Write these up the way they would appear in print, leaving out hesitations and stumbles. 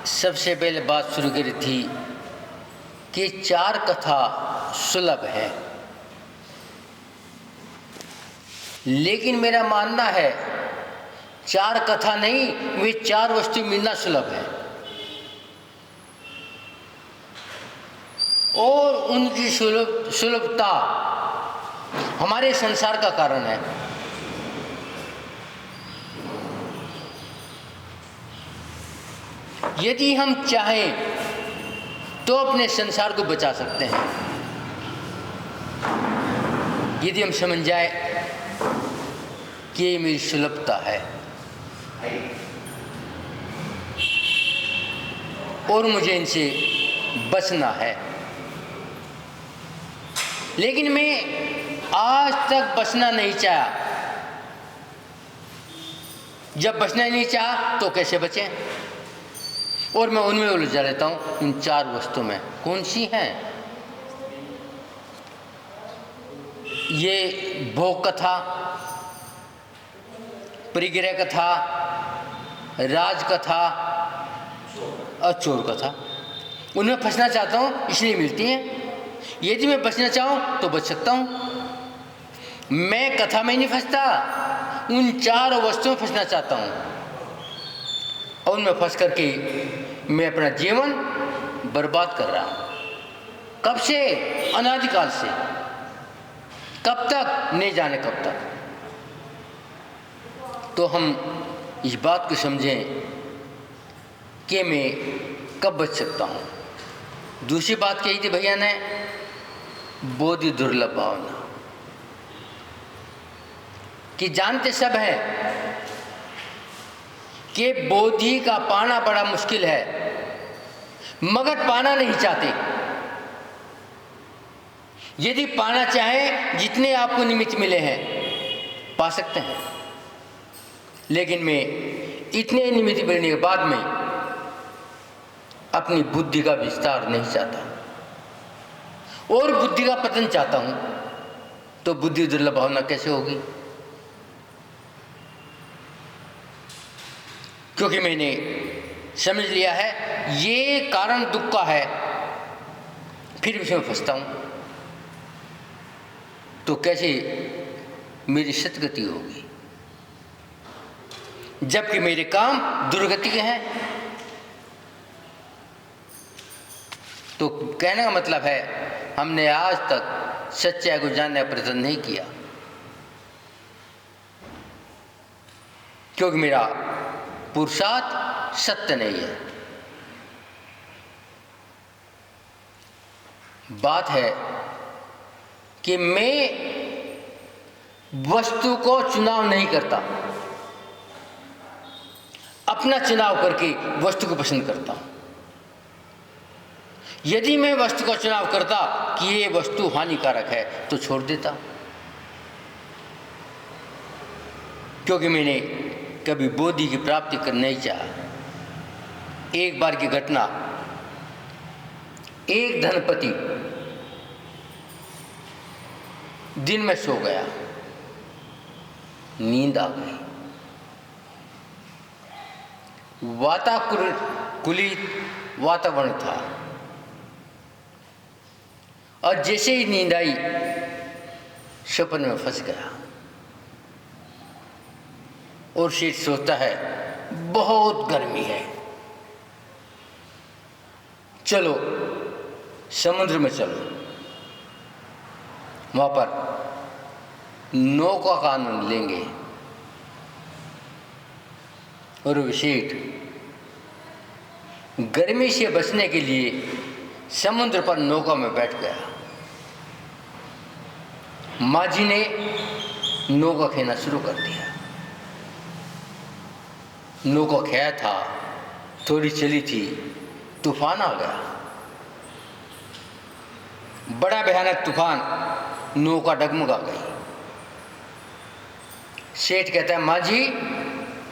सबसे पहले बात शुरू करी थी कि चार कथा सुलभ है, लेकिन मेरा मानना है चार कथा नहीं, वे चार वस्तु मिलना सुलभ है और उनकी सुलभता हमारे संसार का कारण है। यदि हम चाहें तो अपने संसार को बचा सकते हैं, यदि हम समझ जाए कि ये मेरी सुलभता है और मुझे इनसे बचना है। लेकिन मैं आज तक बचना नहीं चाहा। जब बचना नहीं चाहा तो कैसे बचें? और मैं उनमें उलझा रहता हूँ, इन चार वस्तुओं में। कौन सी हैं? ये भोग कथा, परिग्रह कथा, राज कथा और चोर कथा। उनमें फंसना चाहता हूँ इसलिए मिलती हैं। यदि मैं बचना चाहूँ तो बच सकता हूँ। मैं कथा में नहीं फंसता, उन चार वस्तुओं में फंसना चाहता हूँ और उनमें फंस करके मैं अपना जीवन बर्बाद कर रहा हूँ। कब से? अनादिकाल से। कब तक? नहीं जाने कब तक। तो हम इस बात को समझें कि मैं कब बच सकता हूँ। दूसरी बात कही थी भैया ने, बोधि दुर्लभ भावना, कि जानते सब हैं कि बोधि का पाना बड़ा मुश्किल है, मगर पाना नहीं चाहते। यदि पाना चाहे, जितने आपको निमित्त मिले हैं पा सकते हैं, लेकिन मैं इतने निमित्त मिलने के बाद में अपनी बुद्धि का विस्तार नहीं चाहता और बुद्धि का पतन चाहता हूं, तो बुद्धि दुर्लभ भावना कैसे होगी? क्योंकि मैंने समझ लिया है ये कारण दुख का है, फिर भी उसमें फंसता हूं, तो कैसे मेरी सतगति होगी? जबकि मेरे काम दुर्गति के हैं। तो कहने का मतलब है, हमने आज तक सच्चाई को जानने का प्रयत्न नहीं किया, क्योंकि मेरा पुरुषार्थ सत्य नहीं है। बात है कि मैं वस्तु को चुनाव नहीं करता, अपना चुनाव करके वस्तु को पसंद करता हूं। यदि मैं वस्तु का चुनाव करता कि ये वस्तु हानिकारक है तो छोड़ देता, क्योंकि मैंने कभी बोधि की प्राप्ति कर नहीं चाहा। एक बार की घटना, एक धनपति दिन में सो गया, नींद आ गई, वाताकुलित वातावरण था और जैसे ही नींद आई सपन में फंस गया और शेठ सोचता है बहुत गर्मी है, चलो समुद्र में चलो, वहां पर नौका का आनंद लेंगे। और सेठ गर्मी से बचने के लिए समुद्र पर नौका में बैठ गया। माँ जी ने नौका खेना शुरू कर दिया। नौका खेया था, थोड़ी चली थी, तूफान आ गया, बड़ा भयानक तूफान, नौका डगमगा गई। सेठ कहता है, माँ जी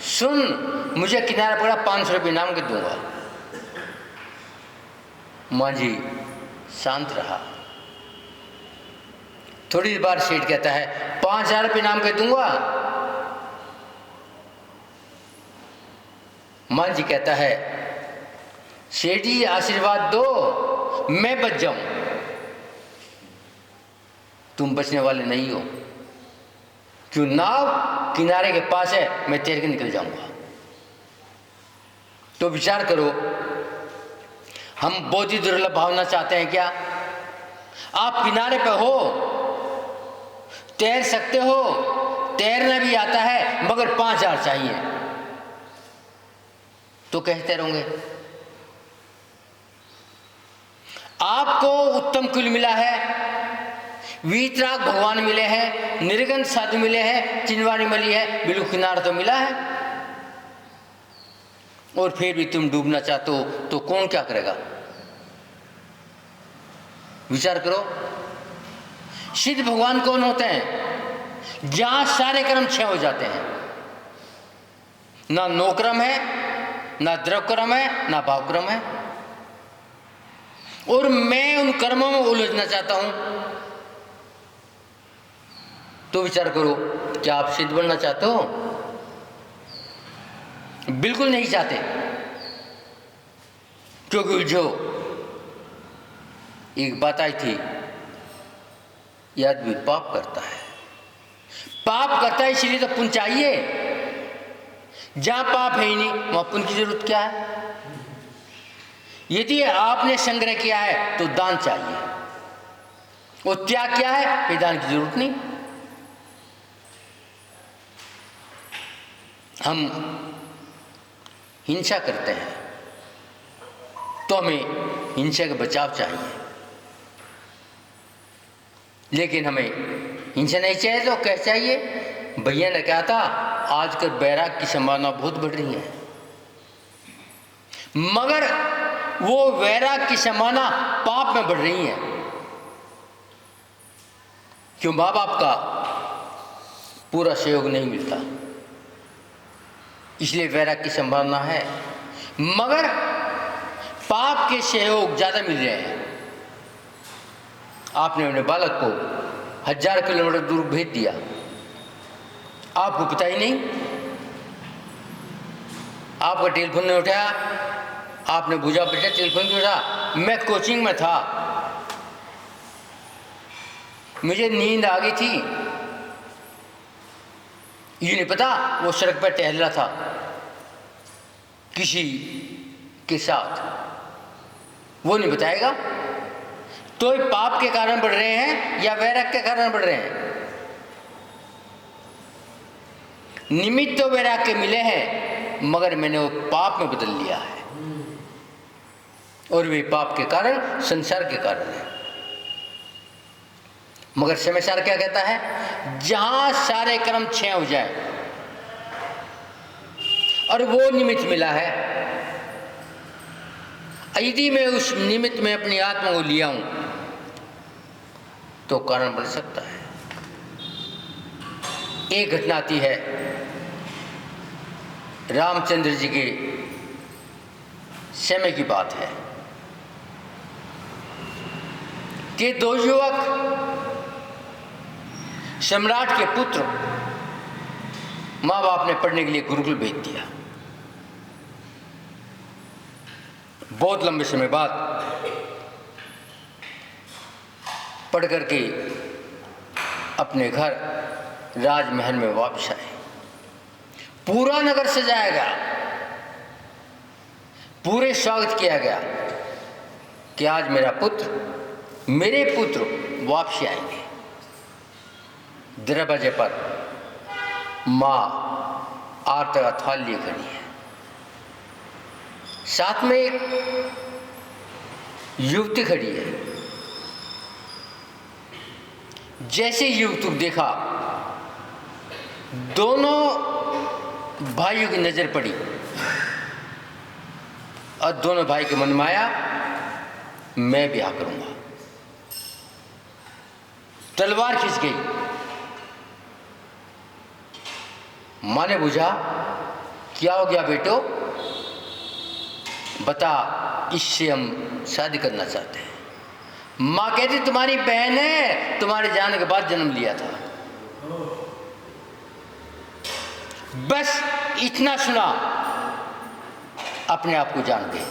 सुन, मुझे किनारा पड़ा, 500 रुपये इनाम के दूंगा। माँ जी शांत रहा। थोड़ी देर बाद सेठ कहता है, 5000 रुपये इनाम के दूंगा। माँ जी कहता है, सेठ जी आशीर्वाद दो मैं बच जाऊं। तुम बचने वाले नहीं हो, क्यों नाव किनारे के पास है, मैं तैर के निकल जाऊंगा। तो विचार करो, हम बहुत ही दुर्लभ भावना चाहते हैं क्या? आप किनारे पे हो, तैर सकते हो, तैरना भी आता है, मगर 5,000 चाहिए, तो कैसे तैरोगे? आपको उत्तम कुल मिला है, वीतराग भगवान मिले हैं, निर्गन साधु मिले हैं, चिनवारी मिली है, बिल्कुल किनारा तो मिला है, और फिर भी तुम डूबना चाहते हो, तो कौन क्या करेगा? विचार करो। सिद्ध भगवान कौन होते हैं? जहां सारे कर्म क्षय हो जाते हैं, ना नो क्रम है, ना द्रव क्रम है, ना भाव क्रम है, और मैं उन कर्मों में उलझना चाहता हूं। तो विचार करो, क्या आप सिद्ध बनना चाहते हो? बिल्कुल नहीं चाहते, क्योंकि उलझो। एक बात आई थी, यह आदमी पाप करता है, पाप करता है इसलिए तो पुण्य चाहिए। जहां पाप है ही नहीं, वहां पुण्य की जरूरत क्या है? यदि आपने संग्रह किया है तो दान चाहिए, और त्याग किया है फिर दान की जरूरत नहीं। हम हिंसा करते हैं तो हमें हिंसा का बचाव चाहिए, लेकिन हमें हिंसा नहीं चाहिए तो क्या चाहिए? भैया ने कहा था आजकल बैराग की संभावना बहुत बढ़ रही है, मगर वो वैराग की संभावना पाप में बढ़ रही है। क्यों? माँ बाप का पूरा सहयोग नहीं मिलता, इसलिए वैराग की संभावना है, मगर पाप के सहयोग ज्यादा मिल रहे हैं। आपने अपने बालक को 1000 किलोमीटर दूर भेज दिया, आपको पता ही नहीं, आपका टेलीफोन नहीं उठाया, आपने बुझा बेटा टेलीफोन क्यों उठा? मैं कोचिंग में था, मुझे नींद आ गई थी, ये नहीं पता वो सड़क पर टहल रहा था किसी के साथ, वो नहीं बताएगा। तो ये पाप के कारण बढ़ रहे हैं या वैराग के कारण बढ़ रहे हैं? निमित्त तो वैराग के मिले हैं, मगर मैंने वो पाप में बदल लिया है, और वे पाप के कारण संसार के कारण है। मगर समाचार क्या कहता है? जहां सारे कर्म क्षय हो जाए और वो निमित्त मिला है, यदि मैं उस निमित्त में अपनी आत्मा को लिया हूं तो कारण बन सकता है। एक घटना आती है रामचंद्र जी के समय की बात है कि 2 युवक सम्राट के पुत्र, माँ बाप ने पढ़ने के लिए गुरुकुल भेज दिया। बहुत लंबे समय बाद पढ़ करके अपने घर राजमहल में वापस आए। पूरा नगर सजाया गया, पूरे स्वागत किया गया कि आज मेरे पुत्र वापस आएंगे। दरवाजे पर माँ आरती का थाल लिए खड़ी है, साथ में एक युवती खड़ी है। जैसे युवती को देखा, दोनों भाइयों की नजर पड़ी और दोनों भाई के मन में आया मैं ब्याह करूंगा। तलवार खिंच गई। माँ ने पूछा क्या हो गया बेटो, बता, इससे हम शादी करना चाहते हैं। माँ कहती तुम्हारी बहन है, तुम्हारे जाने के बाद जन्म लिया था। बस इतना सुना, अपने आप को जान गए।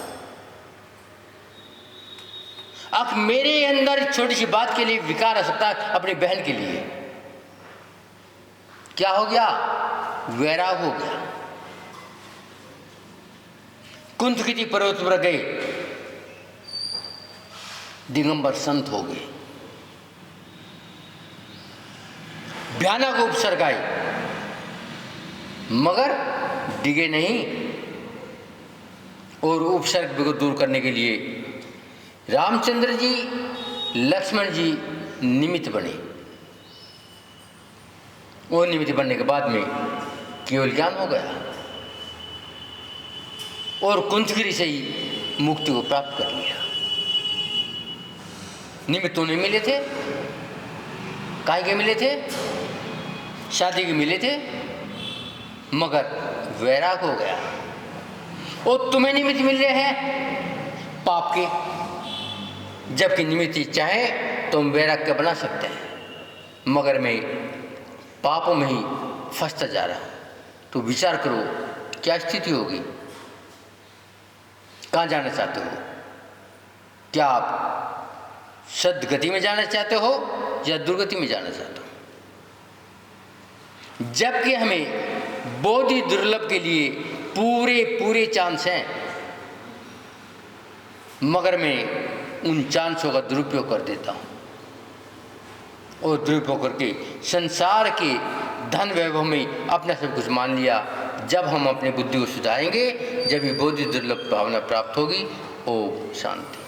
मेरे अंदर छोटी सी बात के लिए विकार आ सकता है, अपनी बहन के लिए क्या हो गया? वैराग हो गया। कुंतकिती पर्वत पर गए, दिगंबर संत हो गए, भयानक उपसर्ग आए, मगर डिगे नहीं। और उपसर्ग को दूर करने के लिए रामचंद्र जी, लक्ष्मण जी निमित्त बने। वो निमित्त बनने के बाद में केवल ज्ञान हो गया और कुंतगिरी से ही मुक्ति को प्राप्त कर लिया। निमित्त तो नहीं मिले थे, काहे के मिले थे? शादी के मिले थे, मगर वैराग हो गया। और तुम्हें निमित्त मिल रहे हैं पाप के, जबकि निमित्त चाहे तो हम वैराग का बना सकते हैं, मगर मैं पापों में ही फंसता जा रहा हूं। तो विचार करो क्या स्थिति होगी, कहाँ जाना चाहते हो? क्या आप सद्गति में जाना चाहते हो या दुर्गति में जाना चाहते हो? जबकि हमें बोधि दुर्लभ के लिए पूरे चांस हैं, मगर मैं उन चांसों का दुरुपयोग कर देता हूं और दुरुपयोग करके संसार के धन वैभव में अपना सब कुछ मान लिया। जब हम अपनी बुद्धि को सुधारेंगे, जब ये बोधि दुर्लभ भावना प्राप्त होगी। ओम शांति।